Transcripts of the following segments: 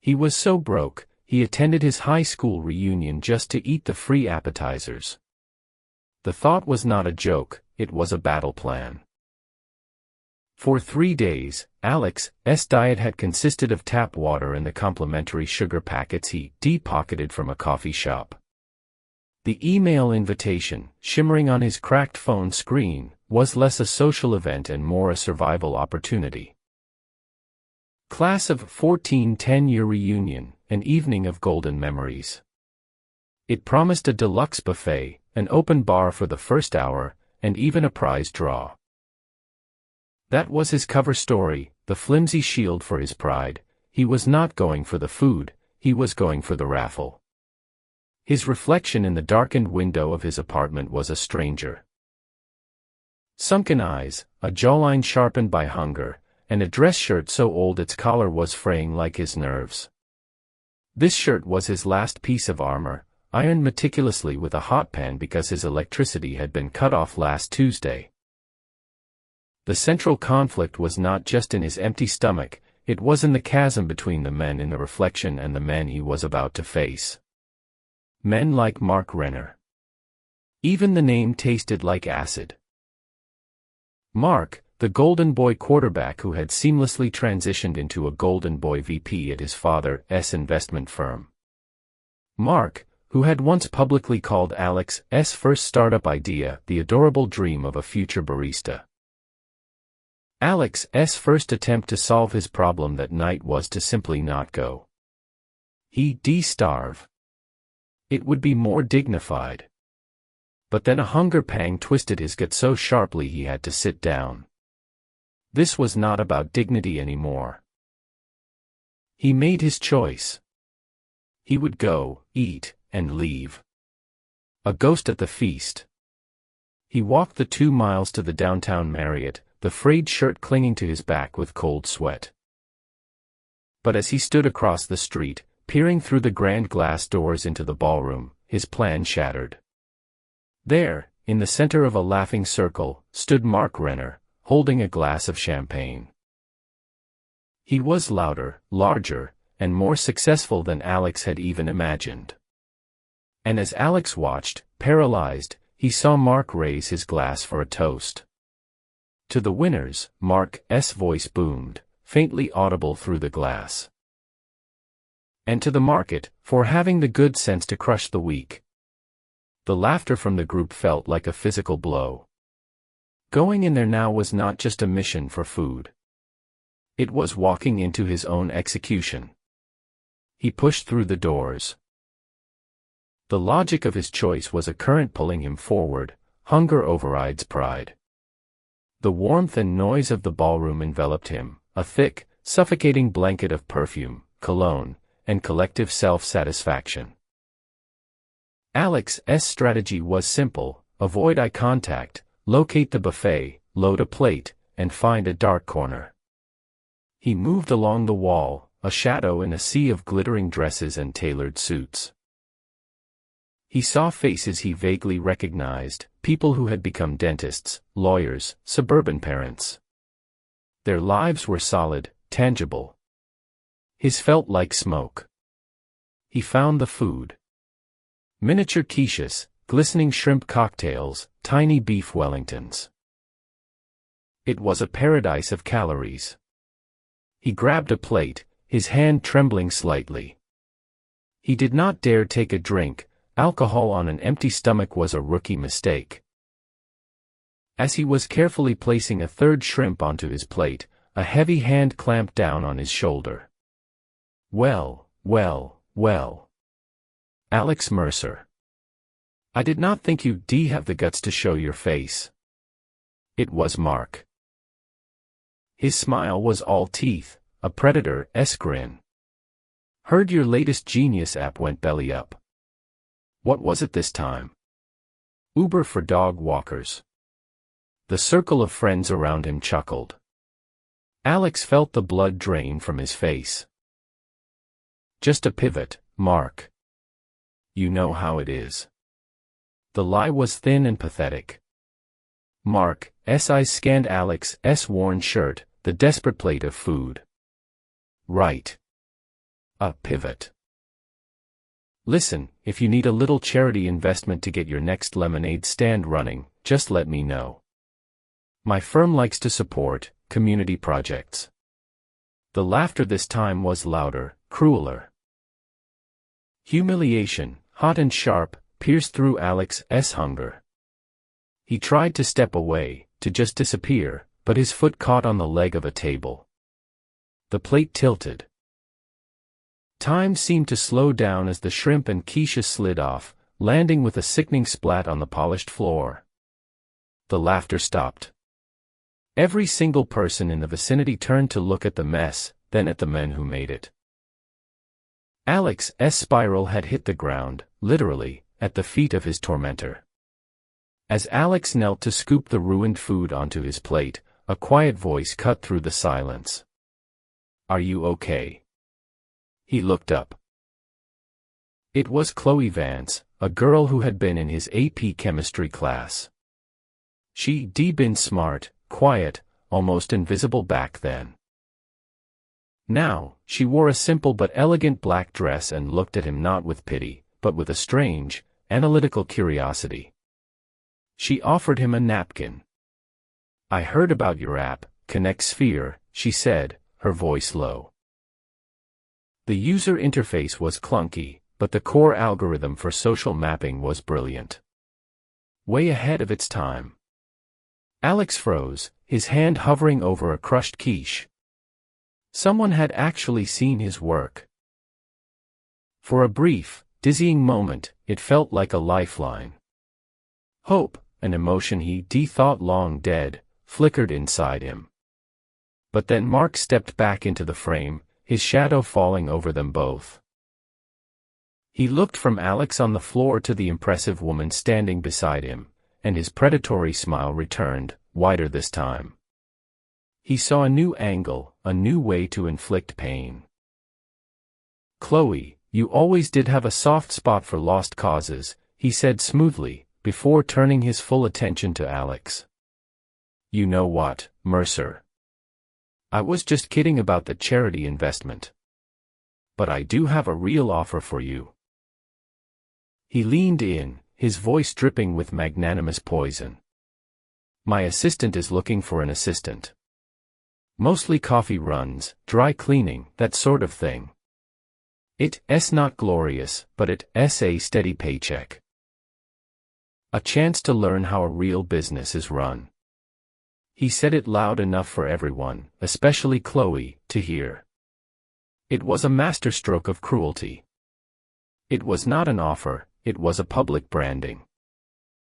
He was so broke, he attended his high school reunion just to eat the free appetizers. The thought was not a joke, it was a battle plan. For 3 days, Alex's diet had consisted of tap water and the complimentary sugar packets he pocketed from a coffee shop. The email invitation, shimmering on his cracked phone screen, was less a social event and more a survival opportunity. Class of 14 10-year reunion, an evening of golden memories. It promised a deluxe buffet, an open bar for the first hour, and even a prize draw. That was his cover story, the flimsy shield for his pride. He was not going for the food, he was going for the raffle. His reflection in the darkened window of his apartment was a stranger. Sunken eyes, a jawline sharpened by hunger, and a dress shirt so old its collar was fraying like his nerves. This shirt was his last piece of armor, ironed meticulously with a hot pan because his electricity had been cut off last Tuesday. The central conflict was not just in his empty stomach, it was in the chasm between the men in the reflection and the men he was about to face. Men like Mark Renner. Even the name tasted like acid. Mark, the Golden Boy quarterback who had seamlessly transitioned into a Golden Boy VP at his father's investment firm. Mark, who had once publicly called Alex's first startup idea the adorable dream of a future barista. Alex's first attempt to solve his problem that night was to simply not go. He'd starve. It would be more dignified. But then a hunger pang twisted his gut so sharply he had to sit down. This was not about dignity anymore. He made his choice. He would go, eat, and leave. A ghost at the feast. He walked the 2 miles to the downtown Marriott, the frayed shirt clinging to his back with cold sweat. But as he stood across the street, peering through the grand glass doors into the ballroom, his plan shattered. There, in the center of a laughing circle, stood Mark Renner, holding a glass of champagne. He was louder, larger, and more successful than Alex had even imagined. And as Alex watched, paralyzed, he saw Mark raise his glass for a toast. To the winners, Mark's voice boomed, faintly audible through the glass. And to the market, for having the good sense to crush the weak. The laughter from the group felt like a physical blow. Going in there now was not just a mission for food. It was walking into his own execution. He pushed through the doors. The logic of his choice was a current pulling him forward, hunger overrides pride. The warmth and noise of the ballroom enveloped him, a thick, suffocating blanket of perfume, cologne, and collective self-satisfaction. Alex's strategy was simple: avoid eye contact, locate the buffet, load a plate, and find a dark corner. He moved along the wall, a shadow in a sea of glittering dresses and tailored suits. He saw faces he vaguely recognized, people who had become dentists, lawyers, suburban parents. Their lives were solid, tangible. His felt like smoke. He found the food. Miniature quiches, glistening shrimp cocktails, tiny beef Wellingtons. It was a paradise of calories. He grabbed a plate, his hand trembling slightly. He did not dare take a drink. Alcohol on an empty stomach was a rookie mistake. As he was carefully placing a third shrimp onto his plate, a heavy hand clamped down on his shoulder. Well. Alex Mercer. I did not think you'd have the guts to show your face. It was Mark. His smile was all teeth, a predator's grin. Heard your latest genius app went belly up. What was it this time? Uber for dog walkers. The circle of friends around him chuckled. Alex felt the blood drain from his face. Just a pivot, Mark. You know how it is. The lie was thin and pathetic. Mark's eyes scanned Alex's worn shirt, the desperate plate of food. Right. A pivot. Listen, if you need a little charity investment to get your next lemonade stand running, just let me know. My firm likes to support community projects. The laughter this time was louder, crueler. Humiliation, hot and sharp, pierced through Alex's hunger. He tried to step away, to just disappear, but his foot caught on the leg of a table. The plate tilted. Time seemed to slow down as the shrimp and quiche slid off, landing with a sickening splat on the polished floor. The laughter stopped. Every single person in the vicinity turned to look at the mess, then at the men who made it. Alex's spiral had hit the ground, literally, at the feet of his tormentor. As Alex knelt to scoop the ruined food onto his plate, a quiet voice cut through the silence. "Are you okay?" He looked up. It was Chloe Vance, a girl who had been in his AP chemistry class. She'd been smart, quiet, almost invisible back then. Now, she wore a simple but elegant black dress and looked at him not with pity, but with a strange, analytical curiosity. She offered him a napkin. "I heard about your app, Connect Sphere," she said, her voice low. The user interface was clunky, but the core algorithm for social mapping was brilliant. Way ahead of its time. Alex froze, his hand hovering over a crushed quiche. Someone had actually seen his work. For a brief, dizzying moment, it felt like a lifeline. Hope, an emotion he thought long dead, flickered inside him. But then Mark stepped back into the frame, his shadow falling over them both. He looked from Alex on the floor to the impressive woman standing beside him, and his predatory smile returned, wider this time. He saw a new angle, a new way to inflict pain. "Chloe, you always did have a soft spot for lost causes," he said smoothly, before turning his full attention to Alex. "You know what, Mercer? I was just kidding about the charity investment. But I do have a real offer for you." He leaned in, his voice dripping with magnanimous poison. "My assistant is looking for an assistant. Mostly coffee runs, dry cleaning, that sort of thing. It's not glorious, but it's a steady paycheck. A chance to learn how a real business is run." He said it loud enough for everyone, especially Chloe, to hear. It was a masterstroke of cruelty. It was not an offer, it was a public branding.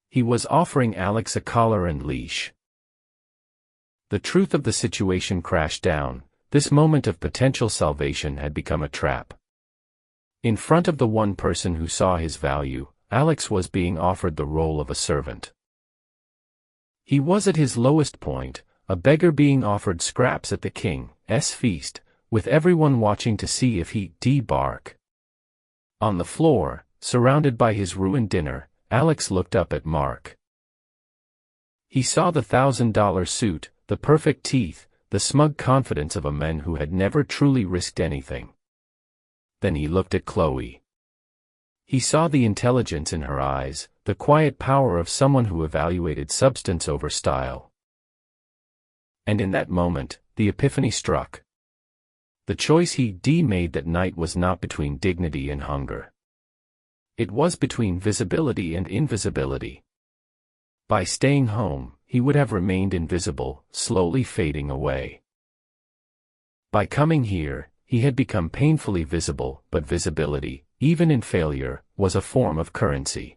He was offering Alex a collar and leash. The truth of the situation crashed down. This moment of potential salvation had become a trap. In front of the one person who saw his value, Alex was being offered the role of a servant. He was at his lowest point, a beggar being offered scraps at the king's feast, with everyone watching to see if he'd bark. On the floor, surrounded by his ruined dinner, Alex looked up at Mark. He saw the $1,000 suit, the perfect teeth, the smug confidence of a man who had never truly risked anything. Then he looked at Chloe. He saw the intelligence in her eyes, the quiet power of someone who evaluated substance over style. And in that moment, the epiphany struck. The choice he'd made that night was not between dignity and hunger. It was between visibility and invisibility. By staying home, he would have remained invisible, slowly fading away. By coming here, he had become painfully visible, but visibility, even in failure, was a form of currency.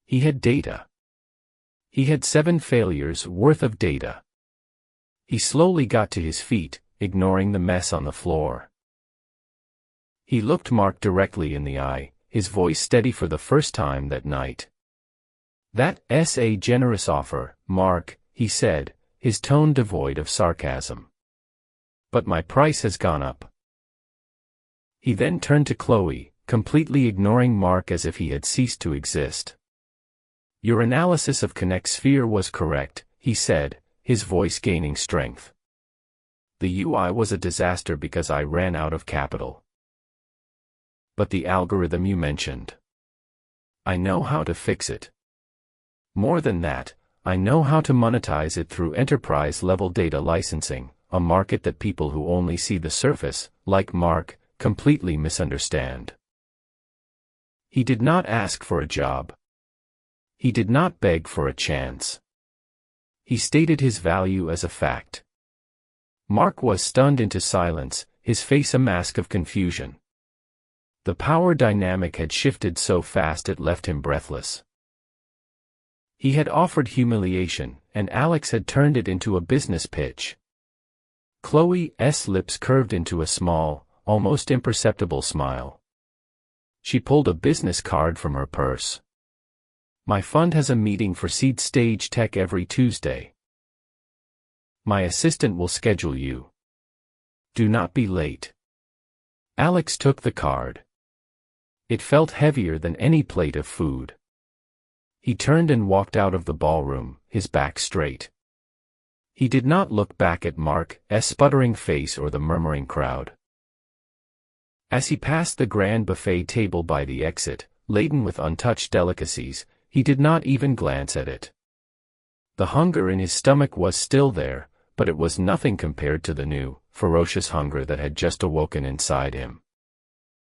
He had data. He had 7 failures worth of data. He slowly got to his feet, ignoring the mess on the floor. He looked Mark directly in the eye, his voice steady for the first time that night. "That's a generous offer, Mark," he said, his tone devoid of sarcasm. "But my price has gone up." He then turned to Chloe, completely ignoring Mark as if he had ceased to exist. "Your analysis of Connect Sphere was correct," he said, his voice gaining strength. "The UI was a disaster because I ran out of capital. But the algorithm you mentioned. I know how to fix it. More than that, I know how to monetize it through enterprise-level data licensing, a market that people who only see the surface, like Mark, completely misunderstand. He did not ask for a job. He did not beg for a chance. He stated his value as a fact. Mark was stunned into silence, his face a mask of confusion. The power dynamic had shifted so fast it left him breathless. He had offered humiliation, and Alex had turned it into a business pitch. Chloe's lips curved into a small, almost imperceptible smile. She pulled a business card from her purse. My fund has a meeting for seed stage tech every Tuesday. My assistant will schedule you. Do not be late. Alex took the card. It felt heavier than any plate of food. He turned and walked out of the ballroom, his back straight. He did not look back at Mark's sputtering face or the murmuring crowd. As he passed the grand buffet table by the exit, laden with untouched delicacies, he did not even glance at it. The hunger in his stomach was still there, but it was nothing compared to the new, ferocious hunger that had just awoken inside him.